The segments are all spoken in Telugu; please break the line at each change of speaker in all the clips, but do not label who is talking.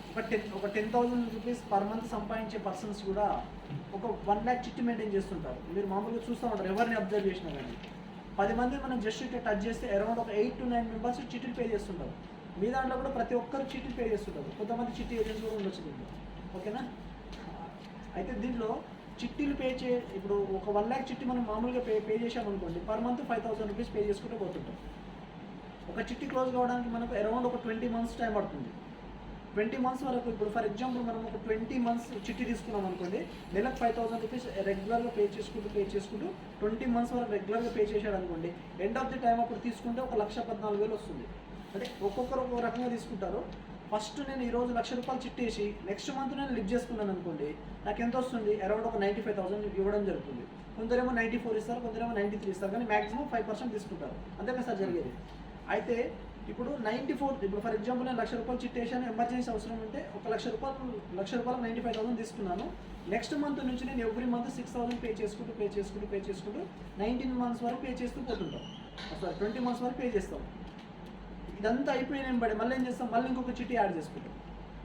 ఒక 10,000 రూపీస్ పర్ మంత్ సంపాదించే పర్సన్స్ కూడా ఒక 1 lakh చిట్టి మెయింటైన్ చేస్తుంటారు. మీరు మామూలుగా చూస్తూ ఉంటారు, ఎవరిని అబ్జర్వ్ చేసినా కానీ 10 మంది మనం జస్ట్ ఇట్లా టచ్ చేస్తే అరౌండ్ ఒక 8 to 9 మెంబర్స్ చిట్టీలు పే చేస్తుంటారు. మీ దాంట్లో కూడా ప్రతి ఒక్కరు చిట్టీలు పే చేస్తుంటారు. కొంతమంది చిట్టి ఏజెంట్స్ కూడా ఉండొచ్చు దీంట్లో. ఓకేనా? అయితే దీంట్లో చిట్టీలు ఇప్పుడు ఒక 1 lakh చిట్టి మనం మామూలుగా పే చేసామనుకోండి, పర్ మంత్ 5,000 రూపీస్ పే చేసుకుంటూ పోతుంటాం. ఒక చిట్టి క్లోజ్ కావడానికి మనకు అరౌండ్ ఒక 20 months టైం పడుతుంది. 20 months వరకు ఇప్పుడు ఫర్ ఎగ్జాంపుల్ మనం ఒక 20 months చిట్టి తీసుకున్నాం అనుకోండి, నెలకు 5,000 రూపీస్ రెగ్యులర్గా పే చేసుకుంటూ 20 months వరకు రెగ్యులర్గా పే చేశాడు అనుకోండి, ఎండ్ ఆఫ్ ది టైం అప్పుడు తీసుకుంటే 1,14,000 వస్తుంది. అంటే ఒక్కొక్కరు ఒక్కొక్క రకంగా తీసుకుంటారు. ఫస్ట్ నేను ఈరోజు ₹1,00,000 చిట్టేసి నెక్స్ట్ మంత్ నేను లిఫ్ట్ చేసుకున్నాను అనుకోండి, నాకు ఎంత వస్తుంది? అరౌండ్ ఒక 95,000 ఇవ్వడం జరుగుతుంది. కొందరేమో 94 ఇస్తారు, కొందరేమో 93 ఇస్తారు, కానీ మాక్సిమం 5% తీసుకుంటారు. అంతే కదా సార్ జరిగేది. అయితే ఇప్పుడు 94, ఇప్పుడు ఫర్ ఎగ్జాంపుల్ నేను ₹1,00,000 చిట్టేసాను, ఎమర్జెన్సీ అవసరం ఉంటే ఒక ₹1,00,000 95,000 తీసుకున్నాను. నెక్స్ట్ మంత్ నుంచి నేను ఎవ్రీ మంత్ 6,000 పే చేసుకుంటూ 19 months వరకు పే చేస్తూ పోతుంటాం. సారీ 20 months వరకు పే చేస్తాం. ఇదంతా అయిపోయిన బట్టి మళ్ళీ ఏం చేస్తాం? మళ్ళీ ఇంకొక చిట్టి యాడ్ చేసుకుంటాం.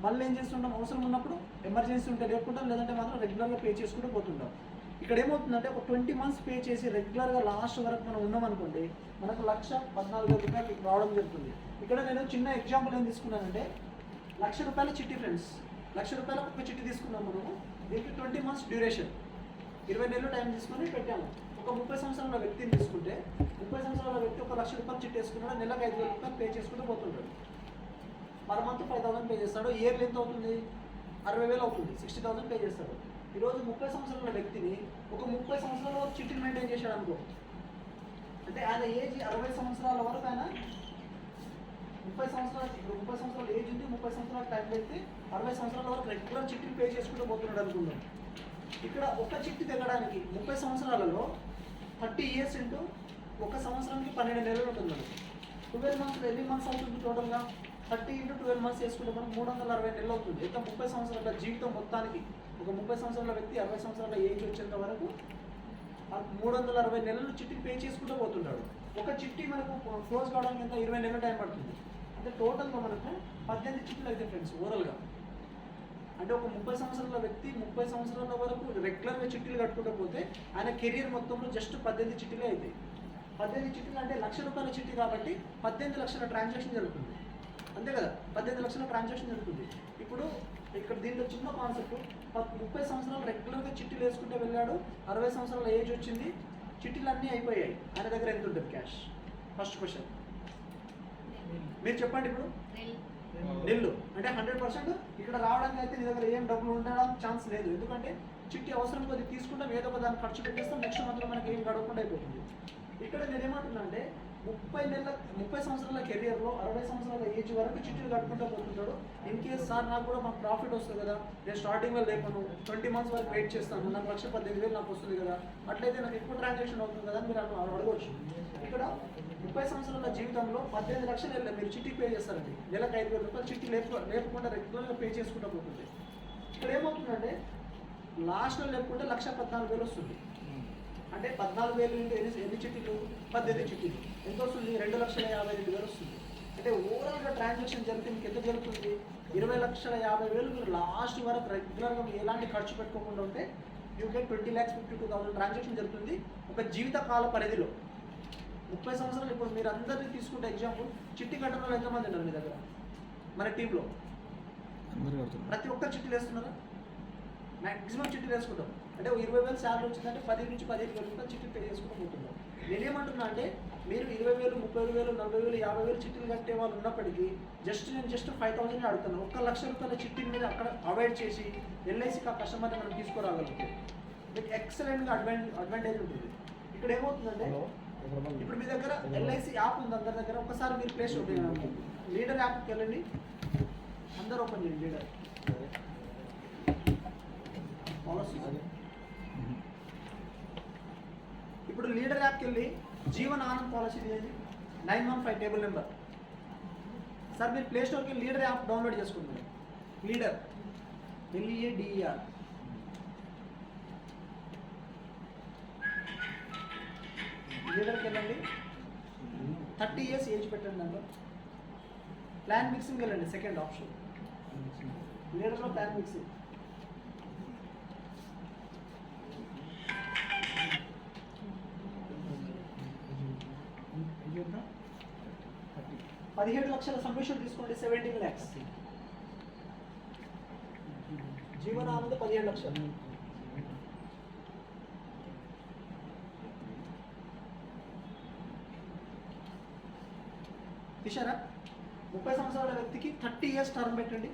మళ్ళీ ఏం చేస్తుంటాం? అవసరం ఉన్నప్పుడు ఎమర్జెన్సీ ఉంటే లేపుకుంటాం, లేదంటే మాత్రం రెగ్యులర్గా పే చేసుకుంటూ పోతుంటాం. ఇక్కడ ఏమవుతుందంటే ఒక 20 months పే చేసి రెగ్యులర్గా లాస్ట్ వరకు మనం ఉన్నామనుకోండి, మనకు ₹1,14,000 రావడం జరుగుతుంది. ఇక్కడ నేను చిన్న ఎగ్జాంపుల్ ఏం తీసుకున్నానంటే, ₹1,00,000 చిట్టి ఫ్రెండ్స్, ₹1,00,000 ఒక చిట్టి తీసుకున్నాం మనము. దీనికి 20 months డ్యూరేషన్, 20 నెలలు టైం తీసుకొని పెట్టాము. ఒక 30 సంవత్సరాల వ్యక్తిని తీసుకుంటే, 30 సంవత్సరాల వ్యక్తి ఒక ₹1,00,000 చిట్టి వేసుకున్నాడు, నెలకు ₹5,000 పే చేసుకుంటూ పోతుంటాడు. పర్ మంత్ 5,000 పే చేస్తాడు. ఇయర్లీ ఎంత అవుతుంది? 60,000 అవుతుంది. 60,000 పే చేస్తాడు. ఈరోజు 30 సంవత్సరాల వ్యక్తిని ఒక 30 సంవత్సరాల వరకు చిట్టిని మెయింటైన్ చేశాడు అనుకో, అంటే ఆయన ఏజ్ 60 సంవత్సరాల వరకు, ఆయన 30 సంవత్సరాల ఏజ్ ఉంది, 30 సంవత్సరాల టైం పెడితే 60 సంవత్సరాల వరకు రెగ్యులర్ చిట్టిని పే చేసుకుంటూ పోతున్నాడు అనుకుందాం. ఇక్కడ ఒక చిట్టి తెగడానికి 30 సంవత్సరాలలో 30 years ఇంటూ ఒక సంవత్సరానికి 12 నెలలు ఉంటుంది. 12 months ఎన్ని మంత్స్ అవుతుంది టోటల్గా? 30 into 12 months వేసుకుంటే మనం 360 నెలలు అవుతుంది. ఎంత 30 సంవత్సరాల జీవితం మొత్తానికి ఒక 30 సంవత్సరాల వ్యక్తి 60 సంవత్సరాల ఏజ్ వచ్చేంత వరకు 360 నెలలు చిట్టి పే చేసుకుంటూ పోతున్నాడు. ఒక చిట్టి మనకు క్లోజ్ కావడానికి ఎంత? 20 నెలల టైం పడుతుంది. అంటే టోటల్గా మనకు 18 చిట్లు అయితే ఫ్రెండ్స్ ఓవరాల్గా. అంటే ఒక 30 సంవత్సరాల వ్యక్తి 30 సంవత్సరాల వరకు రెగ్యులర్గా చిట్టీలు కట్టుకుంటూ పోతే ఆయన కెరీర్ మొత్తంలో జస్ట్ 18 చిట్టీలే అవుతాయి. 18 చిట్టీలు అంటే ₹1,00,000 చిట్టి కాబట్టి 18 లక్షల ట్రాన్సాక్షన్ జరుగుతుంది. అంతే కదా? 18 లక్షల ట్రాన్సాక్షన్ జరుగుతుంది. ఇప్పుడు ఇక్కడ దీంట్లో చిన్న కాన్సెప్ట్, 30 సంవత్సరాలు రెగ్యులర్గా చిట్టీలు వేసుకుంటూ వెళ్ళాడు, 60 సంవత్సరాల ఏజ్ వచ్చింది, చిట్టీలు అన్నీ అయిపోయాయి, ఆయన దగ్గర ఎంత ఉంటుంది క్యాష్? ఫస్ట్ క్వశ్చన్ మీరు చెప్పండి. ఇప్పుడు నెల్లు అంటే 100% ఇక్కడ రావడానికి అయితే నీ దగ్గర ఏం డబ్బులు ఉండడం ఛాన్స్ లేదు. ఎందుకంటే చిట్టి అవసరం కొద్దిగా తీసుకుంటాం, ఏదో ఒక దాన్ని ఖర్చు పెట్టేస్తాం, నెక్స్ట్ మంత్లో మనకి ఏం గడవకుండా అయిపోతుంది. ఇక్కడ నేను ఏమంటున్నా అంటే 30 సంవత్సరాల కెరియర్లో 60 సంవత్సరాల ఏజ్ వరకు చిట్టీలు కట్టుకుంటూ పోతుంటాడు. ఇన్ కేస్ సార్ నాకు కూడా మాకు ప్రాఫిట్ వస్తుంది కదా, నేను స్టార్టింగ్లో లేపను, 20 months వరకు వెయిట్ చేస్తాను, నాకు 1,18,000 నాకు వస్తుంది కదా, అట్లయితే నాకు ఎక్కువ ట్రాన్సాక్షన్ అవుతుంది కదా అని మీరు అడగవచ్చు. ఇక్కడ 30 సంవత్సరాల జీవితంలో 18 లక్షలు మీరు చిట్టి పే చేస్తారండి. నెలకు ₹5,000 చిట్టి లేకుండా రెగ్యులర్గా పే చేసుకుంటూ పోతుంది. ఇక్కడ ఏమవుతుందంటే లాస్ట్లో లేకుంటే 1,14,000 వస్తుంది. అంటే 14,000 ఇంటూ ఎన్ని చిట్టీలు? 18 చిట్టీలు. ఎంత వస్తుంది? 2,52,000 వస్తుంది. అంటే ఓవరాల్గా ట్రాన్సాక్షన్ జరిగితే మీకు ఎంత జరుగుతుంది? 20,50,000 మీరు లాస్ట్ వరకు రెగ్యులర్గా ఎలాంటి ఖర్చు పెట్టుకోకుండా ఉంటే యూ గెట్ 20,52,000 ట్రాన్సాక్షన్ జరుగుతుంది ఒక జీవితకాల పరిధిలో. 30 సంవత్సరాలు. ఇప్పుడు మీరు అందరినీ తీసుకుంటే ఎగ్జాంపుల్, చిట్టి కట్టడం వాళ్ళు ఎంతమంది ఉన్నారు మీ దగ్గర? మన టీంలో ప్రతి ఒక్కరు చిట్టీలు వేస్తున్నారా? మ్యాక్సిమం చిట్టీలు వేసుకుంటాం. అంటే 20,000 శాలరీ వచ్చిందంటే 10 నుంచి 15,000 చిట్టీలు పే చేసుకుంటూ పోతున్నారు. నేనేమంటున్నా అంటే మీరు 20,000, 30,000, 40,000, 50,000 చిట్టీలు కట్టే వాళ్ళు ఉన్నప్పటికీ నేను జస్ట్ 5,000 అడుగుతాను. ₹1,00,000 చిట్టీని మీద అక్కడ అవాయిడ్ చేసి ఎల్ఐసికి ఆ కస్టమర్ని మనం తీసుకురాగలిగితే మీకు ఎక్సలెంట్గా అడ్వాంటేజ్ ఉంటుంది. ఇక్కడ ఏమవుతుందంటే ఇప్పుడు మీ దగ్గర ఎల్ఐసి యాప్ ఉంది అందరి దగ్గర. ఒకసారి మీరు ప్లేస్ లీడర్ యాప్కి వెళ్ళండి, అందరూ ఓపెన్ చేయండి లీడర్ పాలసీ. ఇప్పుడు లీడర్ యాప్కి వెళ్ళి జీవన్ ఆనంద్ పాలసీ తీయండి, 915 టేబుల్ నెంబర్. సార్ మీరు ప్లే స్టోర్కి లీడర్ యాప్ డౌన్లోడ్ చేసుకుంటున్నారు. లీడర్ LEADER లీడర్కి వెళ్ళండి, 30 years ఏజ్ పెట్టండి. దాంట్లో ప్లాన్ మిక్సింగ్ వెళ్ళండి, సెకండ్ ఆప్షన్. లీటర్లో ప్యాన్ మిక్స్. పదిహేడు లక్షల సబ్మిషన్ తీసుకోండి, 17 lakhs. జీవన ఆనంద్ 17 లక్షలు. తీశారా? 30 సంవత్సరాల వ్యక్తికి 30 years టర్మ్ పెట్టండి.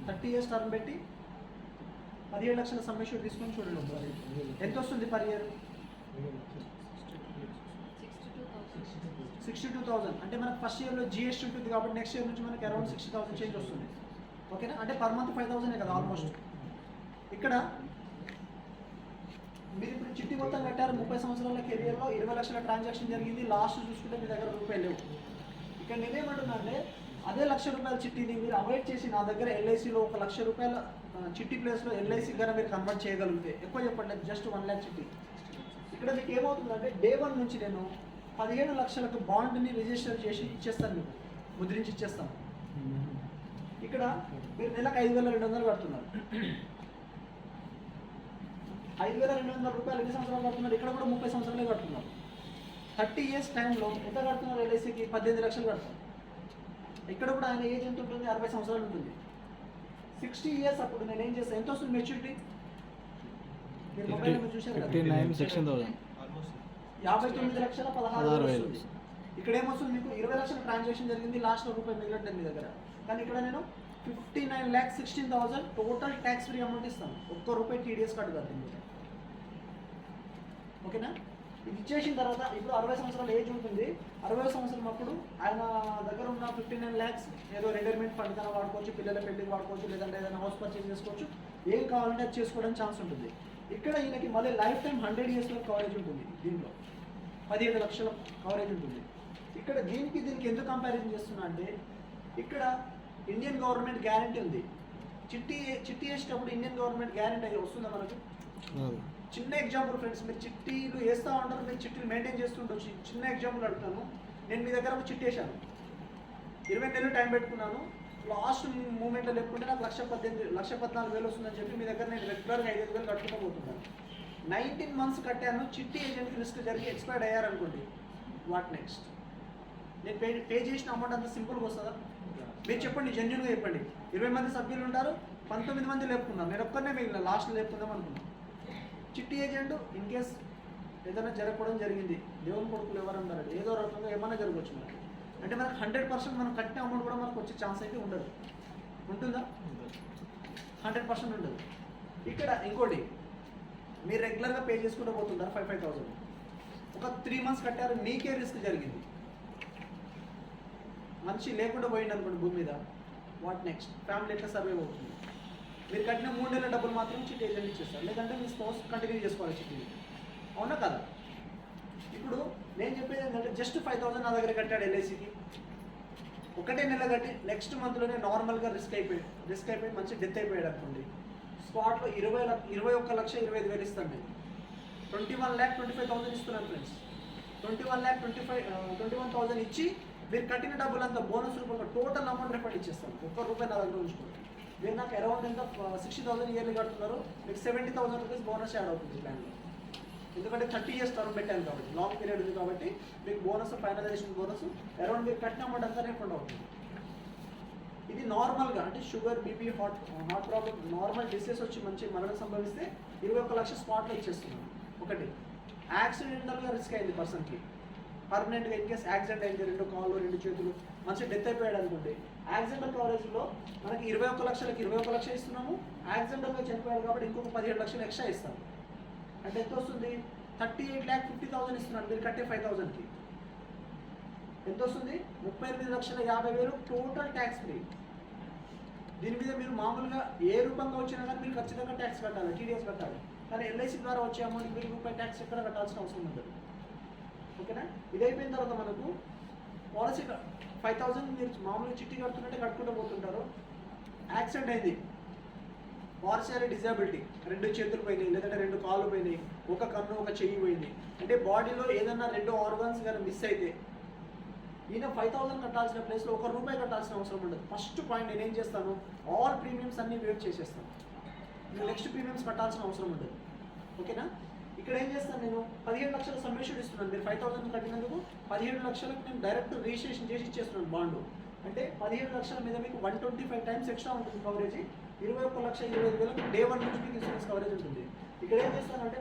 30 years టర్మ్ పెట్టి 17 లక్షల సబ్మిషన్ తీసుకొని చూడండి ఎంత వస్తుంది పర్ ఇయర్. 62,000. అంటే మనకు ఫస్ట్ ఇయర్లో జిఎస్టీ ఉంటుంది కాబట్టి నెక్స్ట్ ఇయర్ నుంచి మనకి అరౌండ్ 60,000 చేంజ్ వస్తుంది. ఓకేనా? అంటే పర్ మంత్ 5,000 కదా ఆల్మోస్ట్. ఇక్కడ మీరు ఇప్పుడు చిట్టి మొత్తం కట్టారు, 30 సంవత్సరాల కెరియర్లో 20 లక్షల ట్రాన్సాక్షన్ జరిగింది, లాస్ట్ చూసుకుంటే మీ దగ్గర రూపాయలు లేవు. ఇక్కడ నేనేమంటున్నా అంటే అదే ₹1,00,000 చిట్టిని మీరు అవాయిడ్ చేసి నా దగ్గర ఎల్ఐసిలో ₹1,00,000 చిట్టి ప్లేస్లో ఎల్ఐసి కన్నా మీరు కన్వర్ట్ చేయగలిగితే, ఎక్కువ చెప్పండి జస్ట్ 1 lakh చిట్టి. ఇక్కడ మీకు ఏమవుతుందంటే డే 1 నుంచి నేను 15 లక్షలకు బాండ్ని రిజిస్టర్ చేసి ఇచ్చేస్తాను, మీకు ముద్రించి ఇచ్చేస్తాను. ఇక్కడ మీరు నెలకు 5,200 కడుతున్నారు. 5,200 రూపాయలు ఎన్ని సంవత్సరాలు కడుతున్నారు? ఇక్కడ కూడా 30 సంవత్సరాలే కడుతున్నారు. 30 years టైంలో ఎంత కడుతున్నారు? ఎల్ఐసికి 18 లక్షలు కడతారు. ఇక్కడ కూడా ఆయన ఏజ్ ఎంత ఉంటుంది? 60 సంవత్సరాలు ఉంటుంది. 60 years అప్పుడు నేను ఏం చేస్తాను? ఎంత వస్తుంది మెచ్యూరిటీ? మీరు మొబైల్ మీద చూశారు కదా, 59,16,000 వస్తుంది. ఇక్కడ ఏమొస్తుంది? మీకు 20 లక్షల ట్రాన్సాక్షన్ జరిగింది, లాస్ట్లో రూపాయి మిగలట్లేదు మీ దగ్గర. కానీ ఇక్కడ నేను 59,16,000 టోటల్ ట్యాక్స్ ఫ్రీ అమౌంట్ ఇస్తాను. ₹1 టీడీఎస్ కట్ కడుతుంది. ఓకేనా? ఇది ఇచ్చేసిన తర్వాత ఇప్పుడు 60 సంవత్సరాల ఏజ్ ఉంటుంది. 60 సంవత్సరం అప్పుడు ఆయన దగ్గర ఉన్న 59 lakhs ఏదో రిటైర్మెంట్ ఫండ్ కన్నా వాడుకోవచ్చు, పిల్లల పెళ్లికి వాడుకోవచ్చు, లేదంటే ఏదైనా హౌస్ పర్చేజ్ చేసుకోవచ్చు, ఏం కావాలంటే అది చేసుకోవడానికి ఛాన్స్ ఉంటుంది. ఇక్కడ ఈయనకి మళ్ళీ లైఫ్ టైం 100 years వరకు కవరేజ్ ఉంటుంది. దీంట్లో 17 లక్షల కవరేజ్ ఉంటుంది. ఇక్కడ దీనికి ఎందుకు కంపారిజన్ చేస్తున్నా అంటే ఇక్కడ ఇండియన్ గవర్నమెంట్ గ్యారంటీ ఉంది. చిట్టి వేసేటప్పుడు ఇండియన్ గవర్నమెంట్ గ్యారంటీ అయ్యి వస్తుందా మనకు? చిన్న ఎగ్జాంపుల్ ఫ్రెండ్స్, మీరు చిట్టీలు వేస్తూ ఉంటారు, మీరు చిట్టీలు మెయింటైన్ చేస్తుండొచ్చు. చిన్న ఎగ్జాంపుల్ అడుగుతాను. నేను మీ దగ్గర ఒక చిట్టి వేసాను, 20 నెలలు టైం పెట్టుకున్నాను. లాస్ట్ మూమెంట్లో లేకుంటే నాకు 1,14,000 వస్తుందని చెప్పి మీ దగ్గర నేను రెగ్యులర్గా 5,000 కట్టుకుంటూ పోతున్నాను. 19 months కట్టాను, చిట్టి ఏజెంట్కి రిస్క్ జరిగి ఎక్స్పైర్డ్ అయ్యారనుకోండి, వాట్ నెక్స్ట్? నేను పే చేసిన అమౌంట్ అంత సింపుల్గా వస్తుందా? మీరు చెప్పండి, జెన్యున్గా చెప్పండి. 20 మంది సభ్యులు ఉంటారు, 19 మంది లేపుకున్నారు, నేను ఒక్కనే మిగిలిన లాస్ట్లో లేపుకుందాం అనుకున్నాను. చిట్టి ఏజెంట్ ఇన్ కేస్ ఏదైనా జరగకపోవడం జరిగింది, దేవుని కొడుకులు ఎవరు ఉంటారు, ఏదో రకంగా ఏమైనా జరగవచ్చు మనకి. అంటే మనకు 100% మనం కట్టిన అమౌంట్ కూడా మనకు వచ్చే ఛాన్స్ అయితే ఉండదు. ఉంటుందా? 100% ఉండదు. ఇక్కడ ఇంకోటి, మీరు రెగ్యులర్గా పే చేసుకుంటూ పోతుంటారు 5,000. ఒక 3 months కట్టారు, మీకే రిస్క్ జరిగింది, మనిషి లేకుండా పోయింది అనుకోండి భూమి మీద, వాట్ నెక్స్ట్? ఫ్యామిలీ ఎట్లా సర్వైవ్ అవుతుంది? మీరు కట్టిన 3 నెలల డబ్బులు మాత్రం చిట్టి ఏజెంట్ ఇచ్చేస్తారు, లేదంటే మీ స్పౌస్ కంటిన్యూ చేసుకోవాలి చిట్టి. అవునా కదా? ఇప్పుడు నేను చెప్పేది ఏంటంటే జస్ట్ 5,000 నా దగ్గర కట్టాడు ఎల్ఐసికి, ఒకటే నెల కట్టి నెక్స్ట్ మంత్లోనే నార్మల్గా రిస్క్ అయిపోయి మంచి డెత్ అయిపోయాడు అనుకోండి, స్పాట్లో 21,25,000 ఇస్తాను. 21,25,000 ఇస్తున్నాను ఫ్రెండ్స్. 21,21,000 ఇచ్చి మీరు కట్టిన డబ్బులంతా బోనస్ రూపంలో టోటల్ అమౌంట్ రిఫండ్ ఇచ్చేస్తాను. ₹1 నా దగ్గర ఉంచుకోండి. మీరు నాకు అరౌండ్ ఎంత 60,000 ఇయర్లీ కడుతున్నారు, మీకు 70,000 రూపీస్ బోనస్ యాడ్ అవుతుంది ప్లాన్లో. ఎందుకంటే 30 years టర్మ్ పెట్టాను కాబట్టి, లాంగ్ పీరియడ్ ఉంది కాబట్టి మీకు బోనస్, ఫైనలైజేషన్ బోనస్ అరౌండ్ మీరు కట్టిన అమౌంట్ అంతా రిఫండ్ అవుతుంది. ఇది నార్మల్గా అంటే sugar, BP, heart problem, normal disease వచ్చి మంచి మరణం సంభవిస్తే 21 లక్షల స్పాట్లో ఇచ్చేస్తున్నాను. ఒకటి యాక్సిడెంటల్గా రిస్క్ అయింది పర్సన్కి, పర్మనెంట్గా ఇన్ కేస్ యాక్సిడెంట్ అయింది, 2 కాళ్ళు 2 చేతులు, మంచి డెత్ అయిపోయాడు అనుకోండి, యాక్సిడెంటల్ కవరేజ్లో మనకి 21 లక్షలకి 21 లక్షలు ఇస్తున్నాము. యాక్సిడెంటల్గా చనిపోయాడు కాబట్టి ఇంకొక 17 లక్షలు ఎక్స్ట్రా ఇస్తాము. అంటే ఎంత వస్తుంది? 38,50,000 ఇస్తున్నాడు మీరు కట్టే 5,000కి. ఎంత వస్తుంది? 38,50,000 టోటల్ ట్యాక్స్ ఫ్రీ. దీని మీద మీరు మామూలుగా ఏ రూపంగా వచ్చినా కానీ మీరు ఖచ్చితంగా ట్యాక్స్ కట్టాలి, టీడీఎస్ కట్టాలి. కానీ ఎల్ఐసి ద్వారా వచ్చే అమౌంట్ మీరు రూపాయి ట్యాక్స్ ఎక్కడ కట్టాల్సిన అవసరం ఉండదు. ఓకేనా? ఇది అయిపోయిన తర్వాత మనకు పాలసీ 5,000 మీరు మామూలుగా చిట్టి కడుతున్నట్టే కట్టుకుంటూ పోతుంటారు. యాక్సిడెంట్ అయింది, పార్షియల్ డిజేబిలిటీ, 2 చేతులు పోయినాయి, లేదంటే 2 కాళ్ళు పోయినాయి, ఒక కన్ను, ఒక చెయ్యి పోయింది. అంటే బాడీలో ఏదన్నా 2 organs కానీ మిస్ అయితే ఈయన 5,000 కట్టాల్సిన ప్లేస్లో ₹1 కట్టాల్సిన అవసరం ఉండదు. ఫస్ట్ పాయింట్ నేనేం చేస్తాను, ఆల్ ప్రీమియమ్స్ అన్నీ వేవ్ చేసేస్తాను. మీరు నెక్స్ట్ ప్రీమియమ్స్ కట్టాల్సిన అవసరం ఉండదు. ఓకేనా? ఇక్కడ ఏం చేస్తాను, నేను 17 లక్షల సబ్మిషన్ ఇస్తున్నాను. మీరు 5,000 కట్టినందుకు 17 లక్షలకు నేను డైరెక్ట్ రిజిస్ట్రేషన్ చేసి ఇచ్చేస్తున్నాను బాండ్. అంటే 17 లక్షల మీద మీకు 125 టైమ్స్ ఎక్స్ట్రా ఉంటుంది కవరేజ్. 21,25,000 డే 1 నుంచి మీకు ఇన్సూరెన్స్ కవరేజ్ ఉంటుంది. ఇక్కడ ఏం చేస్తానంటే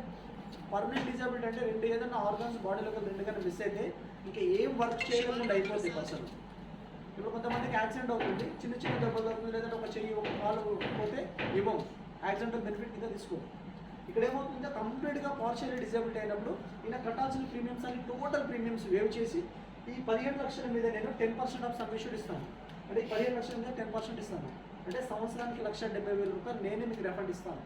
పర్మనెంట్ డిజబిలిటీ అంటే రెండు ఏదైనా ఆర్గాన్స్ బాడీలో రెండు కానీ మిస్ అయితే ఇంకా ఏం వర్క్ చేయకుండా అయిపోతుంది పర్సన్. ఇప్పుడు కొంతమందికి యాక్సిడెంట్ అవుతుంది, చిన్న చిన్న దెబ్బలు అవుతుంది, లేదంటే ఒక చెయ్యి ఒక కాలు పోతే ఇవ్వం, యాక్సిడెంటల్ బెనిఫిట్ కింద తీసుకోము. ఇక్కడ ఏమవుతుందో కంప్లీట్గా పార్షియల్లీ డిజబిలిటీ అయినప్పుడు ఈయన కట్టాల్సిన ప్రీమియమ్స్ అన్ని టోటల్ ప్రీమియమ్స్ వేవ్ చేసి ఈ 17 లక్షల మీద నేను 10% ఆఫ్ సబ్మిషన్ ఇస్తాను. అంటే ఈ 17 లక్షల మీద 10% ఇస్తాను. అంటే సంవత్సరానికి ₹1,70,000 నేనే మీకు రెఫండ్ ఇస్తాను.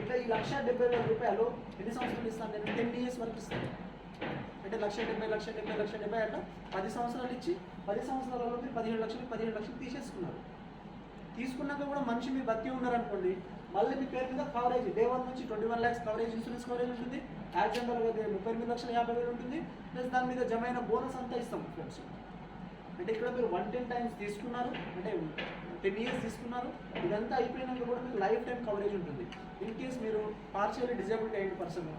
ఇట్లా ఈ ₹1,70,000 ఎన్ని సంవత్సరాలు ఇస్తాను నేను? 10 years వరకు ఇస్తాను. అంటే 1,70,000 అట్లా 10 సంవత్సరాలు ఇచ్చి 10 సంవత్సరాలలో మీరు 17 లక్షలు తీసేసుకున్నారు. తీసుకున్నాక కూడా మనిషి మీరు బతికి ఉన్నారనుకోండి, మళ్ళీ మీ పేరు మీద కవరేజ్ డే 1 నుంచి 21 lakhs కవరేజ్, ఇన్సూరెన్స్ కవరేజ్ ఉంటుంది. యాక్సిడెంటల్ 38,50,000 ఉంటుంది. ప్లస్ దాని మీద జమైన బోనస్ అంతా ఇస్తాం ఫ్రెండ్స్. అంటే ఇక్కడ మీరు 110 టైమ్స్ తీసుకున్నారు, అంటే 10 years తీసుకున్నారు. ఇదంతా అయిపోయినాక కూడా మీకు లైఫ్ టైం కవరేజ్ ఉంటుంది. ఇన్ కేస్ మీరు పార్షియల్లీ డిజేబుల్డ్ అయిన పర్సన్,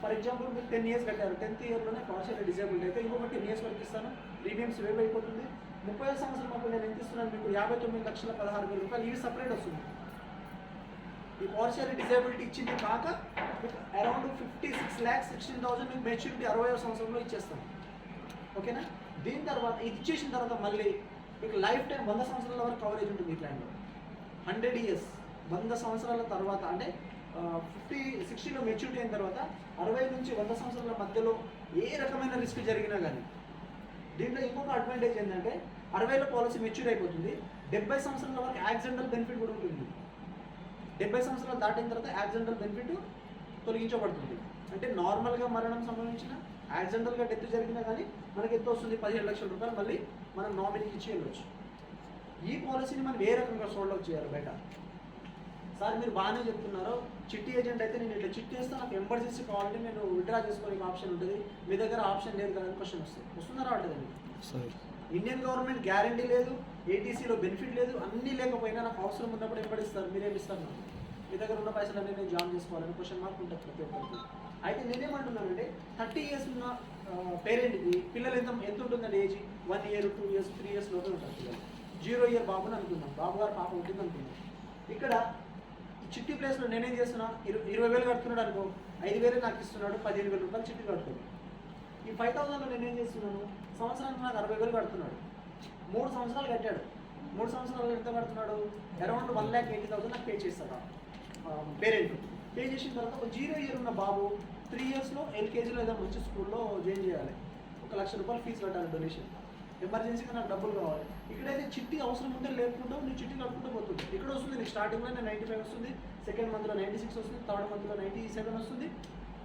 ఫర్ ఎగ్జాంపుల్ మీరు 10 years కట్టారు, 10th yearలోనే పార్షియల్లీ డిజేబుల్డ్ అయితే ఇంకొక 10 years వరకు ఇస్తాను. ప్రీమియమ్స్ వేవ్ అయిపోతుంది. 30వ సంవత్సరం అప్పుడు నేను ఎంత ఇస్తున్నాను మీకు? ₹59,16,000 ఇవి సపరేట్ వస్తుంది. ఈ పార్షియల్లీ డిజేబిలిటీ ఇచ్చింది కాక మీకు అరౌండ్ 56,16,000 మీకు మెచ్యూరిటీ 60వ సంవత్సరంలో ఇచ్చేస్తాను. ఓకేనా? దీని తర్వాత ఇది ఇచ్చేసిన తర్వాత మళ్ళీ మీకు లైఫ్ టైం 100 సంవత్సరాల వరకు కవరేజ్ ఉంటుంది ఈ ప్లాన్లో. 100 years 100 సంవత్సరాల తర్వాత, అంటే 60లో మెచ్యూరిటీ అయిన తర్వాత 60 నుంచి 100 సంవత్సరాల మధ్యలో ఏ రకమైన రిస్క్ జరిగినా కానీ దీంట్లో ఇంకొక అడ్వాంటేజ్ ఏంటంటే 60లో పాలసీ మెచ్యూర్ అయిపోతుంది. 70 సంవత్సరాల వరకు యాక్సిడెంటల్ బెనిఫిట్ కూడా ఉంటుంది. 70 సంవత్సరాలు దాటిన తర్వాత యాక్సిడెంటల్ బెనిఫిట్ తొలగించబడుతుంది. అంటే నార్మల్గా మరణం సంభవించిన, యాక్సిడెంటల్గా డెత్ జరిగినా కానీ మనకి ఎంత వస్తుంది? ₹17 లక్షలు మళ్ళీ మనం నామినీకి ఇచ్చి వెళ్ళవచ్చు. ఈ పాలసీని మనం ఏ రకంగా సోల్డ్ అవుట్ చేయాలి బయట? సార్ మీరు బాగానే చెప్తున్నారు, చిట్టి ఏజెంట్ అయితే నేను ఇట్లా చిట్టి వేస్తే నాకు ఎమర్జెన్సీ కావాలంటే నేను విత్డ్రా చేసుకోవడానికి ఆప్షన్ ఉంటుంది, మీ దగ్గర ఆప్షన్ లేదు కదా అని క్వశ్చన్ వస్తుంది. వస్తున్నారా రావట్లేదండి? ఇండియన్ గవర్నమెంట్ గ్యారంటీ లేదు, ఏటీసీలో బెనిఫిట్ లేదు, అన్నీ లేకపోయినా నాకు అవసరం ఉన్నప్పుడు ఎప్పటిస్తారు? మీరేమి ఇస్తారు? నాకు మీ దగ్గర ఉన్న పైసలన్నీ నేను జాయిన్ చేసుకోవాలని క్వశ్చన్ మార్క్ ఉంటుంది ప్రతి ఒక్కరికి. అయితే నేనేమంటున్నానంటే 30 years ఉన్న పేరెంట్కి పిల్లలు ఎంత ఉంటుందండి ఏజ్? 1 year 2 years 3 years లోపే ఉంటారు పిల్లలు. 0 year బాబుని అనుకున్నాం, బాబు గారు పాప ఉంటుంది అనుకున్నాం. ఇక్కడ చిట్టి ప్లేస్లో నేనేం చేస్తున్నా? 20,000 కడుతున్నాడు అనుకో, 5,000 నాకు ఇస్తున్నాడు, ₹15,000 చిట్టి కడుతున్నాడు. ఈ 5,000లో నేనేం చేస్తున్నాను? సంవత్సరానికి నాకు 60,000 కడుతున్నాడు. 3 సంవత్సరాలు కట్టాడు. 3 సంవత్సరాలు ఎంత కడుతున్నాడు? అరౌండ్ 1,80,000 నాకు పే చేస్తాడు పేరెంట్. పే చేసిన తర్వాత ఒక 0 year ఉన్న బాబు 3 yearsలో ఎల్కేజీలో ఏదో మంచి స్కూల్లో జాయిన్ చేయాలి. ₹1,00,000 ఫీజు కట్టాలి, డొనేషన్. ఎమర్జెన్సీగా నాకు డబ్బులు కావాలి. ఇక్కడైతే చిట్టి అవసరం ఉంటే లేకుండా నీ చిట్టి కట్టుకుంటూ పోతుంది. ఇక్కడ వస్తుంది నీకు స్టార్టింగ్లో 95 వస్తుంది, సెకండ్ మంత్లో 96 వస్తుంది, థర్డ్ మంత్లో 97 వస్తుంది.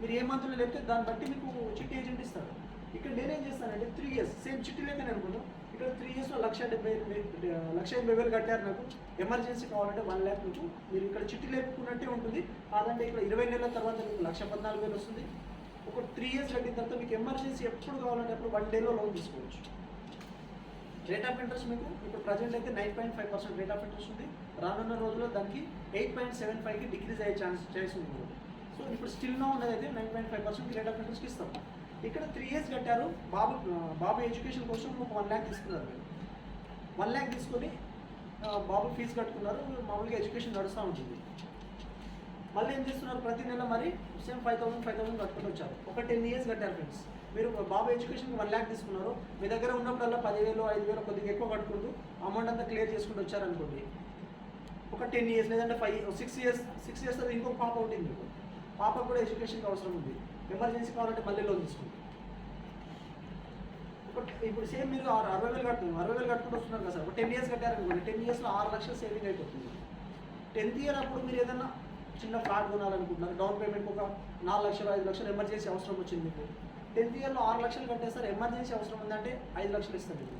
మీరు ఏ మంత్లో లేకపోతే దాన్ని బట్టి మీకు చిట్టి ఏజెంట్ ఇస్తారు. ఇక్కడ నేనేం చేస్తానంటే 3 years సేమ్ చిట్టి లేకనే అనుకున్నాను. ఇక్కడ 3 yearsలో 1,80,000 కట్టారు. నాకు ఎమర్జెన్సీ కావాలంటే 1 lakh మీకు మీరు ఇక్కడ చిట్టి లేపుకున్నట్టే ఉంటుంది. కాదంటే ఇక్కడ 20 నెలల తర్వాత మీకు 1,14,000 వస్తుంది. ఒక 3 years కట్టిన తర్వాత మీకు ఎమర్జెన్సీ ఎప్పుడు కావాలంటే అప్పుడు 1 dayలో లోన్ తీసుకోవచ్చు. రేట్ ఆఫ్ ఇంట్రెస్ట్ మీకు ఇప్పుడు ప్రజెంట్ అయితే 9.5% రేట్ ఆఫ్ ఇంట్రెస్ట్ ఉంది. రానున్న రోజుల్లో దానికి 8.75కి డిక్రీజ్ అయ్యే ఛాన్స్ ఉంది. సో ఇప్పుడు స్టిల్ నో ఉన్నది అయితే 9.5% రేట్ ఆఫ్ ఇంట్రెస్ట్కి ఇస్తాం. ఇక్కడ 3 years కట్టారు. బాబు ఎడ్యుకేషన్ కోసం ఒక 1 lakh తీసుకున్నారు. మీరు 1 lakh తీసుకొని బాబు ఫీజు కట్టుకున్నారు. మామూలుగా ఎడ్యుకేషన్ నడుస్తూ ఉంటుంది. మళ్ళీ ఏం చేస్తున్నారు? ప్రతి నెల మరి సేమ్ 5,000 కట్టుకుని వచ్చారు. ఒక 10 years కట్టారు ఫ్రెండ్స్. మీరు బాబు ఎడ్యుకేషన్కి 1 lakh తీసుకున్నారు. మీ దగ్గర ఉన్నప్పుడల్లా 10,000 5,000 కొద్దిగా ఎక్కువ కట్టుకుంటూ అమౌంట్ అంతా క్లియర్ చేసుకుంటూ వచ్చారనుకోండి. ఒక 10 years లేదంటే 6 years తర్వాత ఇంకొక పాప ఉంటుంది మీకు. పాపకు కూడా ఎడ్యుకేషన్కి అవసరం ఉంది. ఎమర్జెన్సీ కావాలంటే మళ్ళీ లోన్ తీసుకుంటారు. ఇప్పుడు సేమ్ మీరు 60,000 కట్టుకున్నారు, 60,000 కట్టుకుంటూ వస్తున్నారు కదా సార్. ఒక 10 years కట్టారనుకోండి, 10 yearsలో 6 లక్షలు సేవింగ్ అయిపోతుంది. 10th year అప్పుడు మీరు ఏదైనా చిన్న ఫ్లాట్ కొనాలనుకుంటున్నారు, డౌన్ పేమెంట్ ఒక 4 లక్షలు 5 లక్షలు ఎమర్జెన్సీ అవసరం వచ్చింది మీకు. 10th yearలో 6 లక్షలు కట్టేస్తారు. ఎమర్జెన్సీ అవసరం ఉందంటే 5 లక్షలు ఇస్తారు మీకు.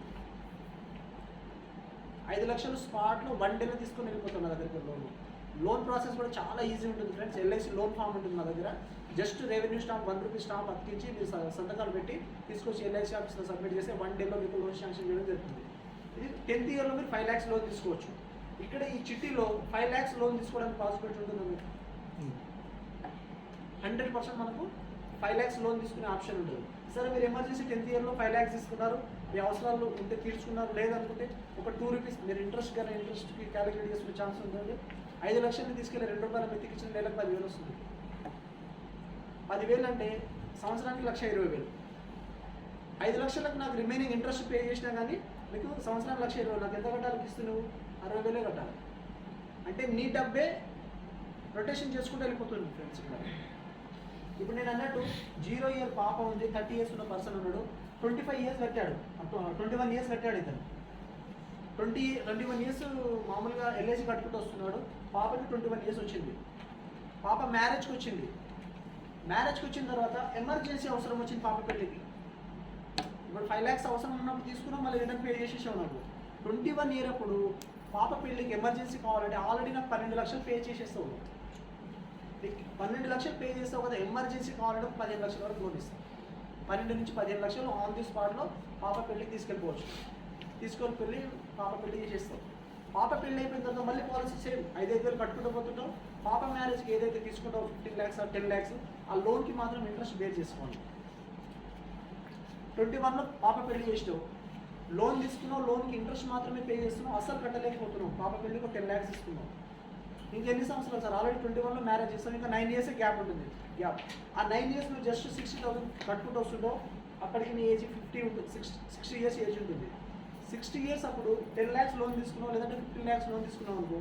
5 లక్షలు స్పాట్లో 1 dayలో తీసుకొని వెళ్ళిపోతాం నా దగ్గరికి లోన్. లోన్ ప్రాసెస్ కూడా చాలా ఈజీ ఉంటుంది ఫ్రెండ్స్. ఎల్ఐసి లోన్ ఫామ్ ఉంటుంది మా దగ్గర. జస్ట్ రెవెన్యూ స్టాంప్ ₹1 స్టాంప్ అతికించి మీరు సంతకాలు పెట్టి తీసుకొచ్చి ఎల్ఐసి ఆఫీస్లో సబ్మిట్ చేస్తే 1 డేలో మీకు లోన్ శాంక్షన్ చేయడం జరుగుతుంది. ఇది 10th ఇయర్లో మీరు 5 lakhs లోన్ తీసుకోవచ్చు. ఇక్కడ ఈ చిట్టీలో 5 lakhs లోన్ తీసుకోవడానికి పాసిబిలిటీ ఉంటుందా మీకు? 100% మనకు 5 lakhs లోన్ తీసుకునే ఆప్షన్ ఉంటుంది. సరే మీరు ఎమర్జెన్సీ 10th ఇయర్లో 5 lakhs తీసుకున్నారు, మీ అవసరాలు ఉంటే తీర్చుకున్నారు, లేదనుకుంటే ఒక ₹2 మీరు ఇంట్రెస్ట్కి క్యాలిక్యులేట్ చేసుకునే ఛాన్స్ ఉంటుంది. 5 లక్షలు తీసుకెళ్ళి ₹2 మెత్తికి ఇచ్చిన నెలకు 10,000 వస్తుంది. 10,000 అంటే సంవత్సరానికి 1,20,000. 5 లక్షలకు నాకు రిమైనింగ్ ఇంట్రెస్ట్ పే చేసినా కానీ మీకు సంవత్సరానికి 1,20,000. నాకు ఎంత కట్టాలి ఇస్తూ నువ్వు 60,000 కట్టాలి. అంటే నీ డబ్బే రొటేషన్ చేసుకుంటూ వెళ్ళిపోతుంది ఫ్రెండ్స్. ఇప్పుడు నేను అన్నట్టు 0 year పాప ఉంది, 30 years ఉన్న పర్సన్ ఉన్నాడు, 25 years కట్టాడు, 21 years కట్టాడు. ఇతను 21 years మామూలుగా ఎల్ఐసి కట్టుకుంటూ వస్తున్నాడు. పాపకి 21 years వచ్చింది. పాప మ్యారేజ్కి వచ్చింది. మ్యారేజ్కి వచ్చిన తర్వాత ఎమర్జెన్సీ అవసరం వచ్చింది పాప పెళ్ళికి. ఇప్పుడు 5 lakhs అవసరం ఉన్నప్పుడు తీసుకున్నాం, మళ్ళీ రిటర్న్ పే చేసేసావు. నాకు 21 year అప్పుడు పాప పెళ్ళికి ఎమర్జెన్సీ కావాలంటే ఆల్రెడీ నాకు 12 లక్షలు పే చేసేస్తావు. 12 లక్షలు పే చేస్తావు కదా, ఎమర్జెన్సీ కావాలంటే 15 లక్షల వరకు లోన్ ఇస్తాం. 12 నుంచి 15 లక్షలు ఆన్ ది స్పాట్లో పాప పెళ్ళికి తీసుకెళ్ళిపోవచ్చు. తీసుకొని పెళ్ళి పాప పెళ్ళి చేసేస్తాం. పాప పెళ్ళి అయిపోయిన తర్వాత మళ్ళీ పాలసీ సేమ్ 5,000 కట్టుకుంటూ పోతుంటాం. పాప మ్యారేజ్కి ఏదైతే తీసుకుంటావు 15 lakhs or 10 lakhs ఆ లోన్కి మాత్రం ఇంట్రెస్ట్ బేర్ చేసుకోండి. 21లో పాప పెళ్లి చేసినావు, లోన్ తీసుకున్నావు, లోన్కి ఇంట్రెస్ట్ మాత్రమే పే చేస్తున్నావు, అసలు కట్టలేకపోతున్నావు. పాప పెళ్ళికి 10 lakhs తీసుకున్నావు. ఇంకెన్ని సంవత్సరాలు సార్? ఆల్రెడీ 21లో మ్యారేజ్ చేస్తాం, ఇంకా 9 years గ్యాప్ ఉంటుంది. ఆ 9 years నువ్వు జస్ట్ 60,000 కట్టుకుంటూ వస్తుంటావు. అక్కడికి నీ ఏజ్ 50 ఉంటుంది, 60 years ఏజ్ ఉంటుంది. 60 years అప్పుడు 10 lakhs లోన్ తీసుకున్నావు, లేదంటే 15 lakhs లోన్ తీసుకున్నావు అనుకో,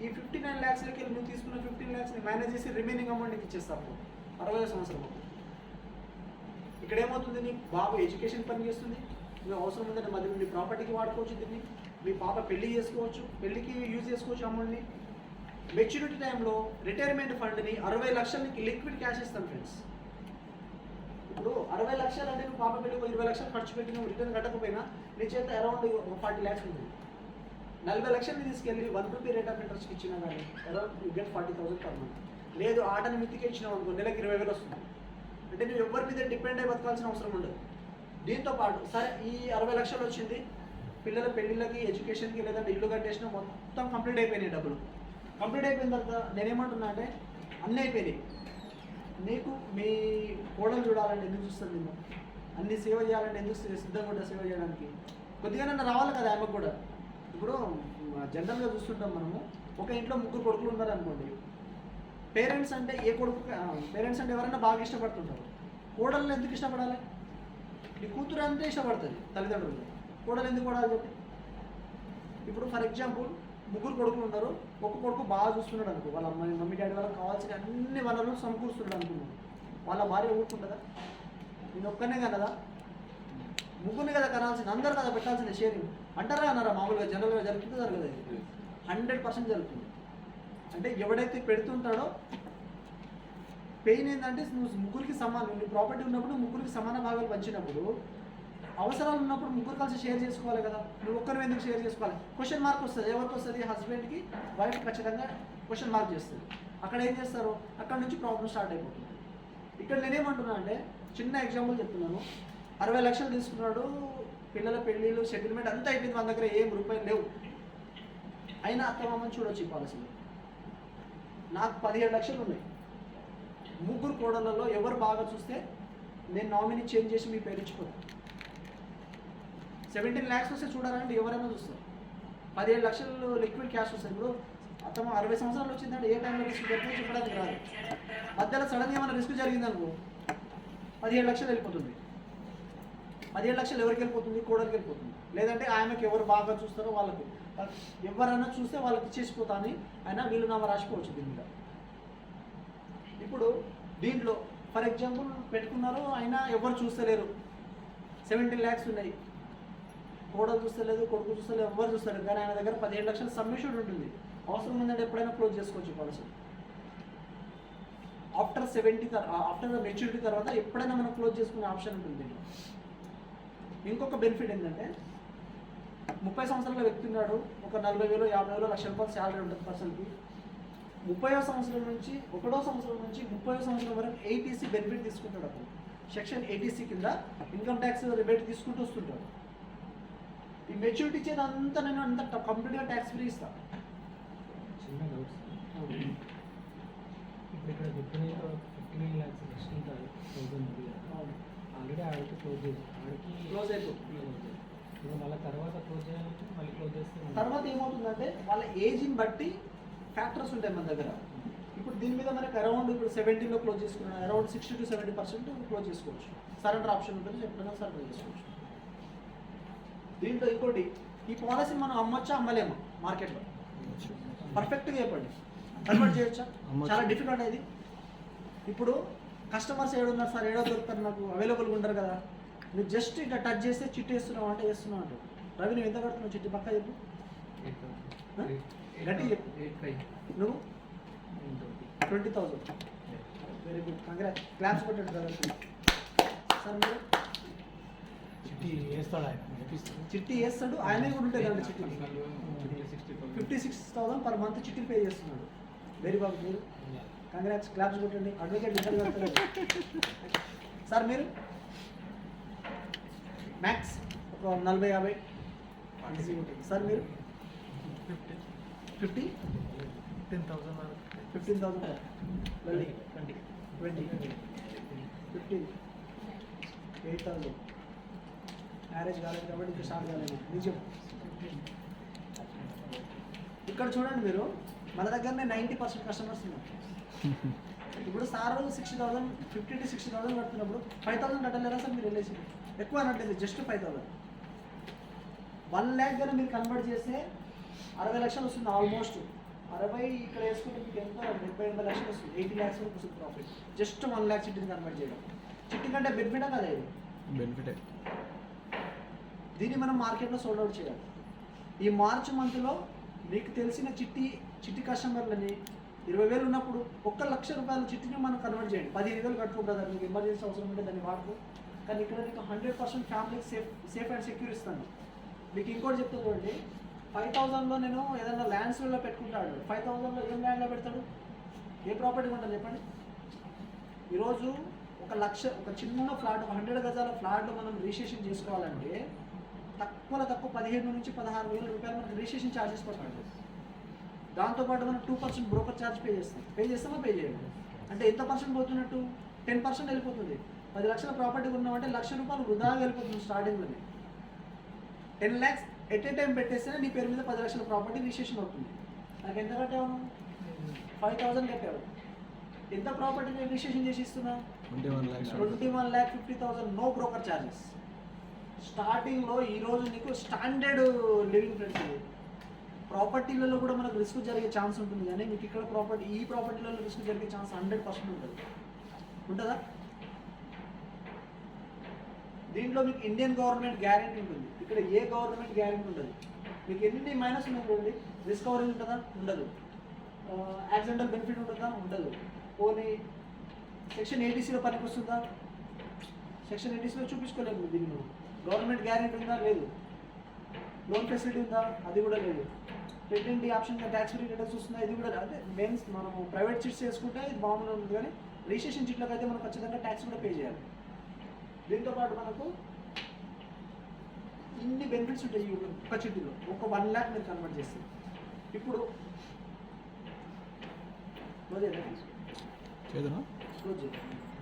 ఈ 59 lakhsలకి నువ్వు తీసుకున్న 15 lakhsని మేనేజ్ చేసి రిమైనింగ్ అమౌంట్ నీకు ఇచ్చేస్తావు 60వ సంవత్సరం. ఇక్కడ ఏమవుతుంది, నీ బాబు ఎడ్యుకేషన్ పని చేస్తుంది, నువ్వు అవసరం ఉందంటే మధ్య నీ ప్రాపర్టీకి వాడుకోవచ్చు, దీన్ని మీ పాప పెళ్లి చేసుకోవచ్చు, పెళ్లికి యూజ్ చేసుకోవచ్చు అమౌంట్ని. మెచ్యూరిటీ టైంలో రిటైర్మెంట్ ఫండ్ని 60 లక్షలకి లిక్విడ్ క్యాష్ ఇస్తాం ఫ్రెండ్స్. ఇప్పుడు 60 లక్షలు అంటే నువ్వు పాప పెళ్ళికి 20 లక్షలు ఖర్చు పెట్టి నువ్వు రిటర్న్ కట్టకపోయినా నీ చేత అరౌండ్ 40 lakhs ఉంటుంది. 40 లక్షలు తీసుకెళ్ళి ₹1 రేట్ ఆఫ్ ఇంట్రెస్ట్కి ఇచ్చినా కానీ around you get 40,000 per month. లేదు ఆటని మిత్తికి ఇచ్చినావు అనుకో, నెలకు 20,000 వస్తుంది. అంటే నువ్వు ఎవరి మీద డిపెండ్ అయి బతకాల్సిన అవసరం ఉండదు. దీంతో పాటు సరే ఈ 60 లక్షలు వచ్చింది, పిల్లల పెళ్ళిళ్ళకి, ఎడ్యుకేషన్కి, లేదంటే ఇల్లు కట్టేసినా మొత్తం కంప్లీట్ అయిపోయినాయి. డబ్బులు కంప్లీట్ అయిపోయిన తర్వాత నేనేమంటున్నా అంటే అన్నీ అయిపోయినాయి. నీకు మీ కోడలు చూడాలంటే ఎందుకు చూస్తుంది, నిన్ను అన్ని సేవ చేయాలంటే ఎందుకు సిద్ధంగా ఉంటా సేవ చేయడానికి? కొద్దిగానన్నా రావాలి కదా ఆమెకు కూడా. ఇప్పుడు జనరల్గా చూస్తుంటాం మనము, ఒక ఇంట్లో 3 కొడుకులు ఉన్నారు అనుకోండి. పేరెంట్స్ అంటే పేరెంట్స్ అంటే ఎవరైనా బాగా ఇష్టపడుతుంటారు. కోడలను ఎందుకు ఇష్టపడాలి? నీ కూతురు అంతే ఇష్టపడుతుంది తల్లిదండ్రులు, కోడలు ఎందుకు పడాలి చెప్పి? ఇప్పుడు ఫర్ ఎగ్జాంపుల్ 3 కొడుకులు ఉన్నారు, ఒక కొడుకు బాగా చూస్తున్నాడు అనుకో, వాళ్ళ మమ్మీ డాడీ వాళ్ళకి కావాల్సిన అన్ని వనరులు సమకూరుస్తున్నాడు అనుకున్నాడు. వాళ్ళ భార్య ఊరుకుంటుందా? నేను ఒక్కనే కనదా? ముగ్గురిని కదా కనాల్సింది, అందరు కదా పెట్టాల్సిన షేరింగ్ అంటారా అన్నారా? మామూలుగా జనరల్గా జరుగుతుంది కదా, ఇది 100% జరుగుతుంది. అంటే ఎవడైతే పెడుతుంటాడో పెయిన్ ఏంటంటే నువ్వు ముగ్గురికి సమానం, నీ ప్రాపర్టీ ఉన్నప్పుడు ముగ్గురికి సమాన భాగాలు పంచినప్పుడు, అవసరాలు ఉన్నప్పుడు ముగ్గురు కలిసి షేర్ చేసుకోవాలి కదా. నువ్వు ఒక్కరు ఎందుకు షేర్ చేసుకోవాలి? క్వశ్చన్ మార్క్ వస్తుంది. ఎవరికి వస్తుంది? హస్బెండ్కి, వైఫ్ ఖచ్చితంగా క్వశ్చన్ మార్క్ చేస్తుంది. అక్కడ ఏం చేస్తారు? అక్కడ నుంచి ప్రాబ్లం స్టార్ట్ అయిపోతుంది. ఇక్కడ నేనేమంటున్నా అంటే చిన్న ఎగ్జాంపుల్ చెప్తున్నాను. 60 లక్షలు తీసుకున్నాడు, పిల్లల పెళ్ళిళ్ళు, సెటిల్మెంట్ అంతా అయిపోయింది, మన దగ్గర ఏం రూపాయలు లేవు. అయినా అత్తమామని చూడొచ్చు ఈ పాలసీలో. నాకు 17 లక్షలు ఉన్నాయి. 3 కోడళ్ళలో ఎవరు బాగా చూస్తే నేను నామినీ చేంజ్ చేసి మీ పేరు ఇచ్చిపోతాను. 17 lakhs వస్తే చూడాలంటే ఎవరైనా చూస్తారు. 17 లక్షలు లిక్విడ్ క్యాష్ వస్తుంది. ఇప్పుడు అతను 60 సంవత్సరాలు వచ్చిందంటే ఏ టైంలో రిస్క్ జరిగిందో చెప్పడానికి రాదు. మధ్యలో సడన్గా ఏమైనా రిస్క్ జరిగిందనుకో 17 లక్షలు వెళ్ళిపోతుంది. 17 లక్షలు ఎవరికి వెళ్ళిపోతుంది? కోడలికి వెళ్ళిపోతుంది. లేదంటే ఆమెకి ఎవరు బాగా చూస్తారో వాళ్ళకి, ఎవరైనా చూస్తే వాళ్ళకి ఇచ్చేసిపోతా అని అయినా వీళ్ళు నామ రాసిపోవచ్చు దీని మీద. ఇప్పుడు దీంట్లో ఫర్ ఎగ్జాంపుల్ పెట్టుకున్నారు, అయినా ఎవరు చూస్తలేరు, 17 lakhs ఉన్నాయి, కోడలు చూస్తలేదు, కొడుకు చూస్తలేదు, ఎవరు చూస్తలేదు, కానీ ఆయన దగ్గర 17 లక్షల సబ్మిషన్ ఉంటుంది. అవసరం ఉందంటే ఎప్పుడైనా క్లోజ్ చేసుకోవచ్చు పాలసీ. ఆఫ్టర్ మెచ్యూరిటీ తర్వాత ఎప్పుడైనా మనం క్లోజ్ చేసుకునే ఆప్షన్ ఉంటుంది. ఇంకొక బెనిఫిట్ ఏంటంటే 30 సంవత్సరాల వ్యక్తి ఉన్నాడు, ఒక 40,000, 50,000, ₹1,00,000 శాలరీ ఉంటుంది పర్సన్కి. 30వ సంవత్సరం నుంచి 1వ సంవత్సరం నుంచి 30వ సంవత్సరం వరకు ఏటీసీ బెనిఫిట్ తీసుకుంటాడు. అప్పుడు సెక్షన్ ఏటీసీ కింద ఇన్కమ్ ట్యాక్స్ రిబేట్ తీసుకుంటూ వస్తుంటాడు. ఈ మెచ్యూరిటీ ఇచ్చేది అంతా నేను అంత కంప్లీట్గా ట్యాక్స్ ఫ్రీ ఇస్తాను.
చిన్న డౌట్స్. ఇప్పుడు ఇక్కడ చెప్పిన 59 lakhs నెక్స్ట్ ఇంకా 1000 ఉంది కదా, ఆల్రెడీ ఆడికి క్లోజ్ చేసి ఆడికి
క్లోజ్ అయిపోతుంది.
ఇప్పుడు మళ్ళీ తర్వాత క్లోజ్ చేయాలంటే మళ్ళీ క్లోజ్ చేస్తే
తర్వాత ఏమవుతుందంటే వాళ్ళ ఏజ్ని బట్టి ఫ్యాక్టర్స్ ఉంటాయి మన దగ్గర. ఇప్పుడు దీని మీద మనకి అరౌండ్ ఇప్పుడు 70లో క్లోజ్ చేసుకున్నాను, అరౌండ్ 60 to 70% క్లోజ్ చేసుకోవచ్చు. సరెండర్ ఆప్షన్ ఉంటుంది, చెప్తున్నా సరెండర్ చేసుకోవచ్చు. దీంట్లో ఇంకోటి, ఈ పాలసీ మనం అమ్మొచ్చా అమ్మలేమా మార్కెట్లో? పర్ఫెక్ట్గా చెప్పండి, కన్వర్ట్ చేయొచ్చా? చాలా డిఫికల్ట్ అది. ఇప్పుడు కస్టమర్స్ ఏడున్నారు సార్, ఏడో దొరుకుతారు నాకు అవైలబుల్గా ఉంటారు కదా, నువ్వు జస్ట్ ఇట్లా టచ్ చేస్తే చిట్టి వేస్తున్నావు అంటే వేస్తున్నావు అంటారు. రవి నువ్వు ఎంత కడుతున్నావు చిట్టి? పక్కా చెప్పు, గట్టి చెప్పు. నువ్వు 20,000. వెరీ గుడ్, కంగ్రాట్స్, క్లాప్స్ కొట్టండి బ్రదర్. సార్ మీరు
చిట్టి వేస్తాడు ఆయన,
చిట్టి వేస్తాడు, ఆయనే కూడా ఉంటుంది అండి. చిట్టి 56,000 పర్ మంత్ చిట్టి పే చేస్తున్నాడు. వెరీ బాగా, మీరు కంగ్రాట్స్, క్లాప్స్ కొట్టండి. అడ్వకేట్ ఇద్దరు కడతారు. సార్ మీరు మ్యాక్స్ ఒక 40-50 సార్ మీరు 15,000 20 15 8,000. మ్యారేజ్ కాలేదు కాబట్టి ఇంకా స్టార్ట్ కాలేదు. నిజం. ఇక్కడ చూడండి మీరు, మన దగ్గరనే 90% కస్టమర్స్ ఉన్నారు. ఇప్పుడు సార్ 60,000 50 to 60,000 కడుతున్నప్పుడు 5,000 కట్టలేరా సార్ మీరు? వెళ్ళేసి ఎక్కువ అనట్లేదు, జస్ట్ 5,000. 1 lakh కానీ మీరు కన్వర్ట్ చేస్తే 60 లక్షలు వస్తుంది ఆల్మోస్ట్. 60 ఇక్కడ వేసుకుంటే మీకు ఎంత 70-80 లక్షలు వస్తుంది, 80 lakhs వరకు వస్తుంది ప్రాఫిట్. జస్ట్ 1 lakh చిట్టిని కన్వర్ట్ చేయడం. చిట్టి కంటే బెనిఫిటా కదా ఇది?
బెనిఫిటే.
దీన్ని మనం మార్కెట్లో సోల్డ్ అవుట్ చేయాలి. ఈ మార్చ్ మంత్లో మీకు తెలిసిన చిట్టి కస్టమర్లని 20,000 ఉన్నప్పుడు 1,00,000 రూపాయల చిట్టిని మనం కన్వర్ట్ చేయండి. 15,000 కట్టుకుంటుంది, మీకు ఎమర్జెన్సీ అవసరం ఉంటే దాన్ని వాడుకో. కానీ ఇక్కడ నీకు 100% ఫ్యామిలీకి సేఫ్ అండ్ సెక్యూర్ ఇస్తాను. మీకు ఇంకోటి చెప్తా చూడండి, 5,000లో నేను ఏదైనా ల్యాండ్స్లో పెట్టుకుంటాడు, 5,000లో ఏం ల్యాండ్లో పెడతాడు? ఏ ప్రాపర్టీ ఉంటుంది చెప్పండి? ఈరోజు 1,00,000 ఒక చిన్న ఫ్లాట్, 100 గజాల ఫ్లాట్ మనం రిజిస్ట్రేషన్ చేసుకోవాలంటే తక్కువ 15 నుంచి 16,000 రూపాయలు మనకి రిజిస్ట్రేషన్ ఛార్జెస్ పడుతుంది. దాంతోపాటు మనం 2% బ్రోకర్ ఛార్జ్ పే చేస్తామా పే చేయండి. అంటే ఎంత పర్సెంట్ పోతున్నట్టు? 10% వెళ్ళిపోతుంది. 10 లక్షల ప్రాపర్టీ ఉన్నామంటే 1,00,000 రూపాయలు వృధాగా వెళ్ళిపోతుంది స్టార్టింగ్లోనే. 10 lakhs ఎట్ ఏ టైం పెట్టేస్తే నీ పేరు మీద 10 లక్షల ప్రాపర్టీ రిజిస్ట్రేషన్ అవుతుంది. నాకు ఎంత కట్టావు? 5,000 కట్టావు. ఎంత ప్రాపర్టీ రిజిస్ట్రేషన్ చేసి ఇస్తున్నా? 21,50,000. No broker charges. స్టార్టింగ్లో ఈరోజు నీకు స్టాండర్డ్ లివింగ్ ఫ్రెండ్స్. ప్రాపర్టీలలో కూడా మనకు రిస్క్ జరిగే ఛాన్స్ ఉంటుంది, కానీ మీకు ఇక్కడ ఈ ప్రాపర్టీలలో రిస్క్ జరిగే ఛాన్స్ 100% ఉంటుంది. ఉంటుందా? దీంట్లో మీకు ఇండియన్ గవర్నమెంట్ గ్యారెంటీ ఉంటుంది, ఇక్కడ ఏ గవర్నమెంట్ గ్యారెంటీ ఉండదు. మీకు ఎన్ని మైనస్ ఉన్నాయి చూడండి, రిస్క్ కవరేజ్ ఉంటుందా? ఉండదు. యాక్సిడెంటల్ బెనిఫిట్ ఉంటుందా? ఉండదు. పోనీ సెక్షన్ ఏటీసీలో పనికి వస్తుందా? సెక్షన్ ఏటీసీలో చూపించుకోలేదు. దీన్ని గవర్నమెంట్ గ్యారెంటీ ఉందా? లేదు. లోన్ ఫెసిలిటీ ఉందా? అది కూడా లేదు. Patent option tax free returns వస్తుందా? ఇది కూడా అదే. మెయిన్స్ మనం ప్రైవేట్ చిట్స్ చేసుకుంటే ఇది బాగుంది ఉంది, కానీ రిజిస్ట్రేషన్ చిట్లకు అయితే మనం ఖచ్చితంగా ట్యాక్స్ కూడా పే చేయాలి. దీంతోపాటు మనకు ఇన్ని బెనిఫిట్స్ ఉంటాయి ఈ ఒక్క చిట్టిలో. ఒక 1 lakh మీరు కన్వర్ట్ చేస్తే ఇప్పుడు క్లోజ్ చేద్దాం.